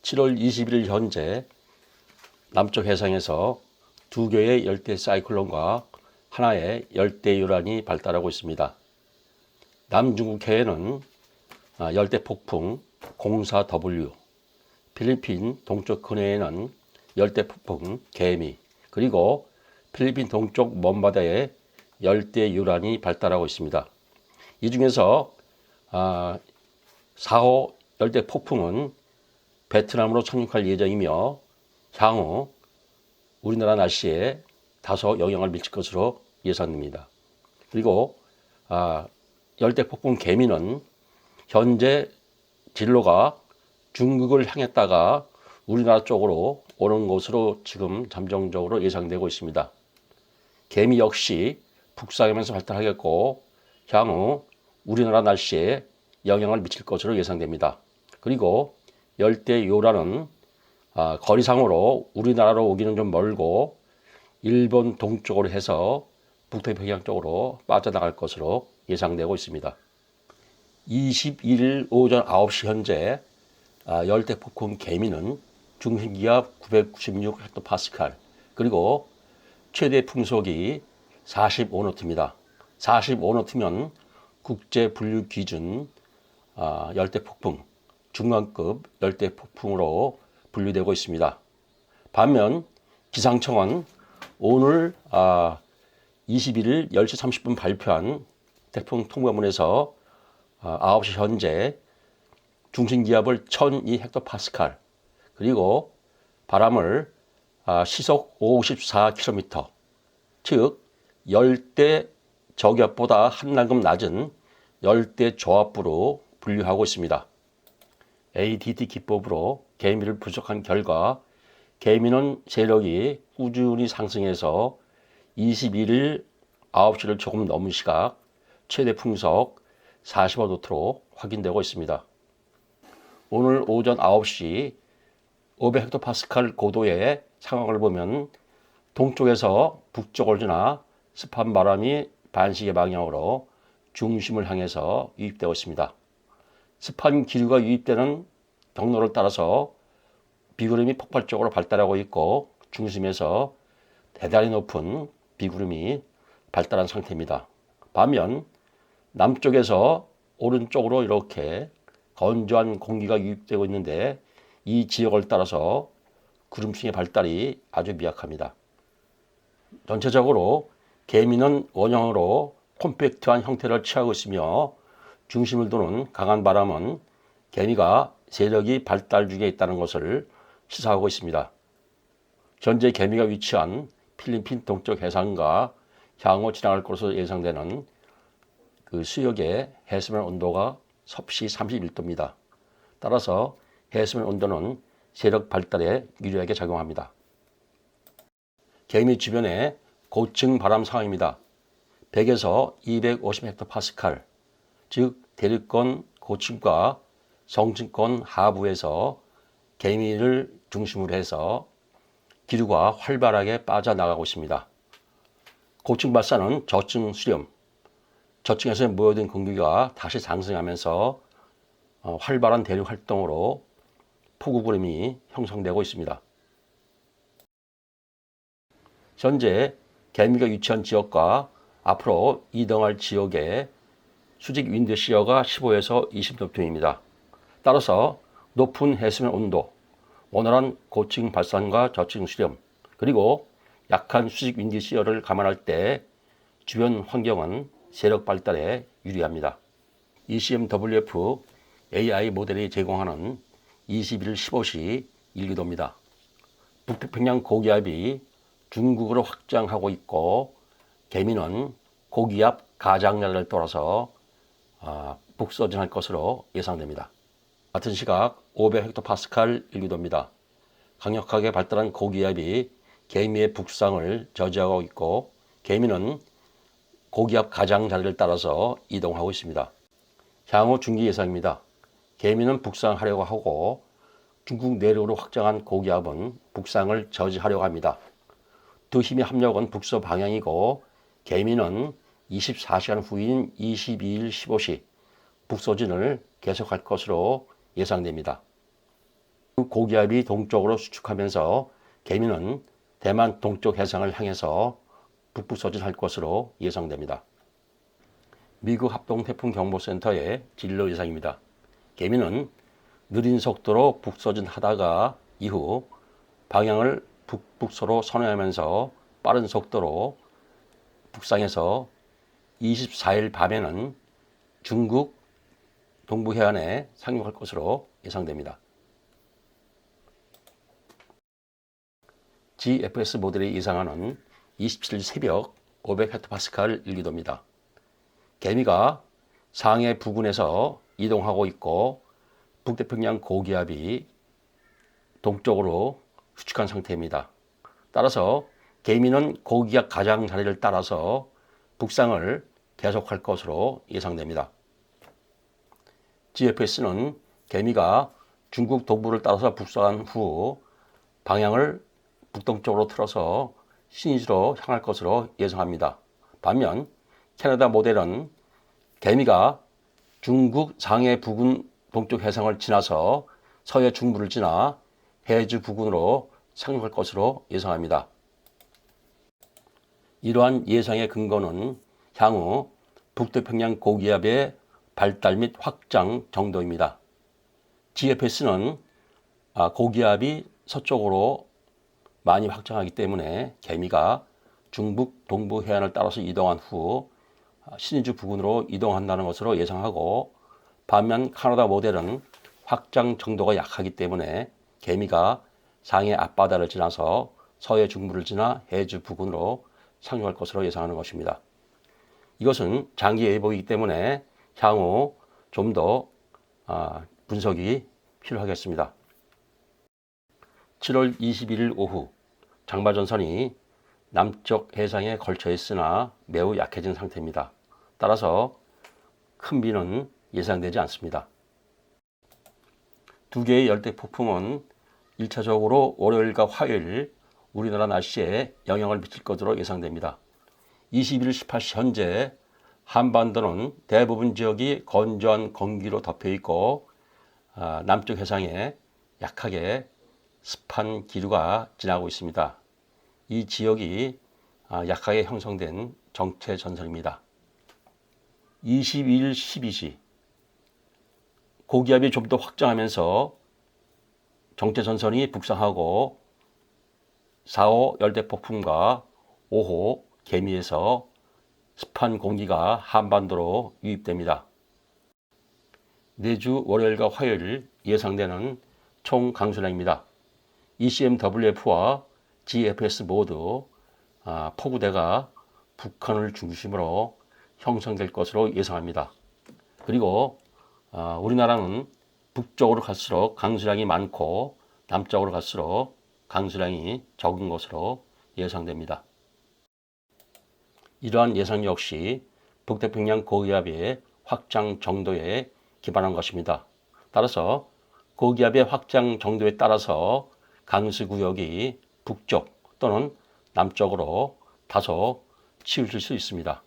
7월 21일 현재 남쪽 해상에서 2개의 열대 사이클론과 하나의 열대 요란이 발달하고 있습니다. 남중국해에는 열대 폭풍 04W, 필리핀 동쪽 근해에는 열대 폭풍 개미, 그리고 필리핀 동쪽 먼바다에 열대 요란이 발달하고 있습니다. 이 중에서 4호 열대 폭풍은 베트남으로 착륙할 예정이며 향후 우리나라 날씨에 다소 영향을 미칠 것으로 예상됩니다. 그리고 열대 폭풍 개미는 현재 진로가 중국을 향했다가 우리나라 쪽으로 오는 것으로 지금 잠정적으로 예상되고 있습니다. 개미 역시 북상하면서 발달하겠고 향후 우리나라 날씨에 영향을 미칠 것으로 예상됩니다. 그리고 열대 요란은 거리상으로 우리나라로 오기는 좀 멀고 일본 동쪽으로 해서 북태평양 쪽으로 빠져나갈 것으로 예상되고 있습니다. 21일 오전 9시 현재 열대 폭풍 개미는 중심기압 996헥토파스칼, 그리고 최대 풍속이 45노트입니다. 45노트면 국제 분류 기준 열대 폭풍, 중간급 열대 폭풍으로 분류되고 있습니다. 반면 기상청은 오늘 21일 10시 30분 발표한 태풍 통보문에서 9시 현재 중심기압을 1002헥토파스칼, 그리고 바람을 시속 54km, 즉 열대 저기압보다 한 단급 낮은 열대 저압부로 분류하고 있습니다. ADT 기법으로 개미를 분석한 결과 개미는 세력이 꾸준히 상승해서 21일 9시를 조금 넘은 시각 최대 풍속 45노트로 확인되고 있습니다. 오늘 오전 9시 500헥토파스칼 고도의 상황을 보면 동쪽에서 북쪽을 지나 습한 바람이 반시계 방향으로 중심을 향해서 유입되고 있습니다. 습한 기류가 유입되는 경로를 따라서 비구름이 폭발적으로 발달하고 있고 중심에서 대단히 높은 비구름이 발달한 상태입니다. 반면 남쪽에서 오른쪽으로 이렇게 건조한 공기가 유입되고 있는데 이 지역을 따라서 구름층의 발달이 아주 미약합니다. 전체적으로 개미는 원형으로 콤팩트한 형태를 취하고 있으며 중심을 도는 강한 바람은 개미가 세력이 발달 중에 있다는 것을 시사하고 있습니다. 현재 개미가 위치한 필리핀 동쪽 해상과 향후 지나갈 것으로 예상되는 그 수역의 해수면 온도가 섭씨 31도입니다. 따라서 해수면 온도는 세력 발달에 유리하게 작용합니다. 개미 주변의 고층 바람 상황입니다. 100에서 250헥토파스칼, 즉 대륙권 고층과 성층권 하부에서 개미를 중심으로 해서 기류가 활발하게 빠져나가고 있습니다. 고층 발산은 저층 수렴, 저층에서 모여든 공기가 다시 상승하면서 활발한 대륙 활동으로 폭우구름이 형성되고 있습니다. 현재 개미가 위치한 지역과 앞으로 이동할 지역의 수직 윈드 시어가 15에서 20노트입니다. 따라서 높은 해수면 온도, 원활한 고층 발산과 저층 수렴, 그리고 약한 수직 윈드 시어를 감안할 때 주변 환경은 세력 발달에 유리합니다. ECMWF AI 모델이 제공하는 21일 15시 일기도입니다. 북태평양 고기압이 중국으로 확장하고 있고 개미는 고기압 가장자리를 따라서 북서진할 것으로 예상됩니다. 같은 시각 500헥토파스칼 일기도입니다. 강력하게 발달한 고기압이 개미의 북상을 저지하고 있고 개미는 고기압 가장자리를 따라서 이동하고 있습니다. 향후 중기 예상입니다. 개미는 북상하려고 하고 중국 내륙으로 확장한 고기압은 북상을 저지하려고 합니다. 두 힘의 합력은 북서 방향이고 개미는 24시간 후인 22일 15시 북서진을 계속할 것으로 예상됩니다. 고기압이 동쪽으로 수축하면서 개미는 대만 동쪽 해상을 향해서 북부서진할 것으로 예상됩니다. 미국 합동태풍경보센터의 진로 예상입니다. 개미는 느린 속도로 북서진하다가 이후 방향을 북북서로 선회하면서 빠른 속도로 북상해서 24일 밤에는 중국 동부 해안에 상륙할 것으로 예상됩니다. GFS 모델이 예상하는 27일 새벽 500헥토파스칼 일기도입니다. 개미가 상해 부근에서 이동하고 있고 북태평양 고기압이 동쪽으로 수축한 상태입니다. 따라서 개미는 고기압 가장자리를 따라서 북상을 계속할 것으로 예상됩니다. GFS는 개미가 중국 동부를 따라서 북상한 후 방향을 북동쪽으로 틀어서 신의주로 향할 것으로 예상합니다. 반면 캐나다 모델은 개미가 중국 상해 부근 동쪽 해상을 지나서 서해 중부를 지나 해주 부근으로 상륙할 것으로 예상합니다. 이러한 예상의 근거는 향후 북태평양 고기압의 발달 및 확장 정도입니다. GFS는 고기압이 서쪽으로 많이 확장하기 때문에 개미가 중북 동부 해안을 따라서 이동한 후 신의주 부근으로 이동한다는 것으로 예상하고, 반면 캐나다 모델은 확장 정도가 약하기 때문에 개미가 상해 앞바다를 지나서 서해 중부를 지나 해주 부근으로 상륙할 것으로 예상하는 것입니다. 이것은 장기 예보이기 때문에 향후 좀 더 분석이 필요하겠습니다. 7월 21일 오후 장마전선이 남쪽 해상에 걸쳐 있으나 매우 약해진 상태입니다. 따라서 큰 비는 예상되지 않습니다. 두 개의 열대폭풍은 1차적으로 월요일과 화요일 우리나라 날씨에 영향을 미칠 것으로 예상됩니다. 21일 18시 현재 한반도는 대부분 지역이 건조한 공기로 덮여 있고 남쪽 해상에 약하게 습한 기류가 지나고 있습니다. 이 지역이 약하게 형성된 정체전선입니다. 22일 12시 고기압이 좀 더 확장하면서 정체전선이 북상하고 4호 열대폭풍과 5호 개미에서 습한 공기가 한반도로 유입됩니다. 내주 월요일과 화요일 예상되는 총 강수량입니다. ECMWF와 GFS 모두 폭우대가 북한을 중심으로 형성될 것으로 예상합니다. 그리고 우리나라는 북쪽으로 갈수록 강수량이 많고 남쪽으로 갈수록 강수량이 적은 것으로 예상됩니다. 이러한 예상 역시 북태평양 고기압의 확장 정도에 기반한 것입니다. 따라서 고기압의 확장 정도에 따라서 강수구역이 북쪽 또는 남쪽으로 다소 치우칠 수 있습니다.